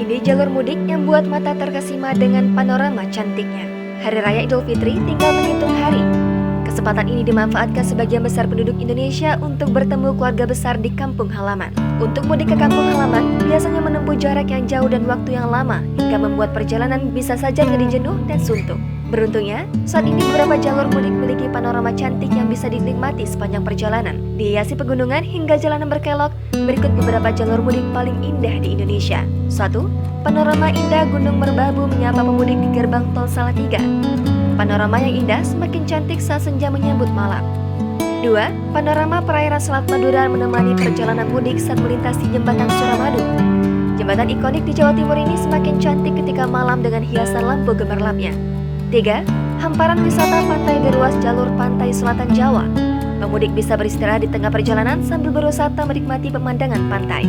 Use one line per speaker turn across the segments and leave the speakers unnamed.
Ini jalur mudik yang buat mata terkesima dengan panorama cantiknya. Hari Raya Idul Fitri tinggal menghitung hari. Kesempatan ini dimanfaatkan sebagian besar penduduk Indonesia untuk bertemu keluarga besar di kampung halaman. Untuk mudik ke kampung halaman, biasanya menempuh jarak yang jauh dan waktu yang lama, hingga membuat perjalanan bisa saja jadi jenuh dan suntuk. Beruntungnya, saat ini beberapa jalur mudik memiliki panorama cantik yang bisa dinikmati sepanjang perjalanan. Dihiasi pegunungan hingga jalanan berkelok, berikut beberapa jalur mudik paling indah di Indonesia. 1. Panorama indah Gunung Merbabu menyapa pemudik di gerbang tol Salatiga. Panorama yang indah semakin cantik saat senja menyambut malam. 2. Panorama perairan Selat Madura menemani perjalanan mudik saat melintasi jembatan Suramadu. Jembatan ikonik di Jawa Timur ini semakin cantik ketika malam dengan hiasan lampu gemerlapnya. 3. Hamparan wisata pantai di ruas jalur pantai selatan Jawa. Pemudik bisa beristirahat di tengah perjalanan sambil berwisata menikmati pemandangan pantai.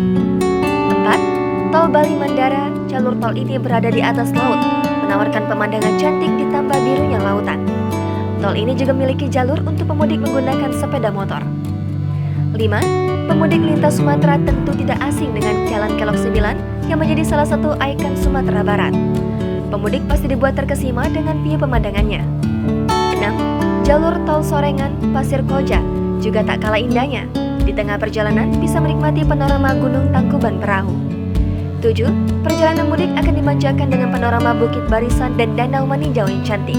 4. Tol Bali Mandara, jalur tol ini berada di atas laut, menawarkan pemandangan cantik ditambah birunya lautan. Tol ini juga memiliki jalur untuk pemudik menggunakan sepeda motor. 5. Pemudik lintas Sumatera tentu tidak asing dengan Jalan Kelok 9 yang menjadi salah satu ikon Sumatera Barat. Pemudik pasti dibuat terkesima dengan view pemandangannya. 6. Jalur tol Sorengan, Pasir Koja juga tak kalah indahnya. Di tengah perjalanan bisa menikmati panorama Gunung Tangkuban Perahu. 7. Perjalanan mudik akan dimanjakan dengan panorama Bukit Barisan dan Danau Maninjau yang cantik.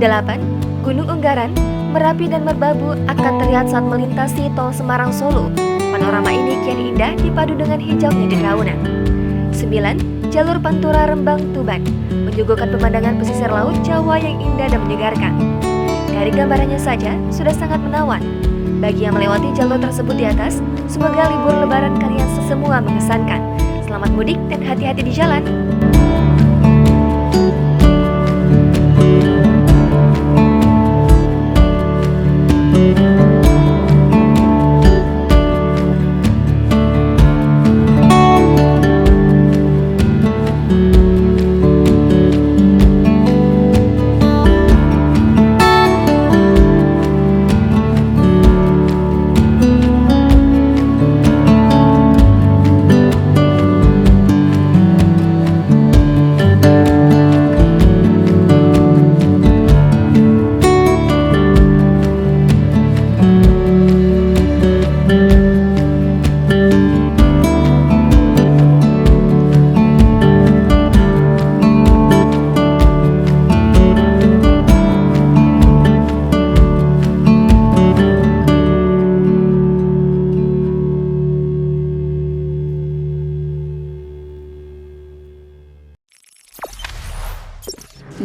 8. Gunung Unggaran, Merapi dan Merbabu akan terlihat saat melintasi tol Semarang Solo. Panorama ini kian indah dipadu dengan hijaunya dedaunan. 9. Jalur Pantura Rembang Tuban menyuguhkan pemandangan pesisir laut Jawa yang indah dan menyegarkan. Dari gambarannya saja sudah sangat menawan. Bagi yang melewati jalur tersebut di atas, semoga libur lebaran kalian sesemua mengesankan. Selamat mudik dan hati-hati di jalan.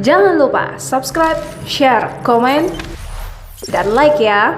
Jangan lupa subscribe, share, komen, dan like ya.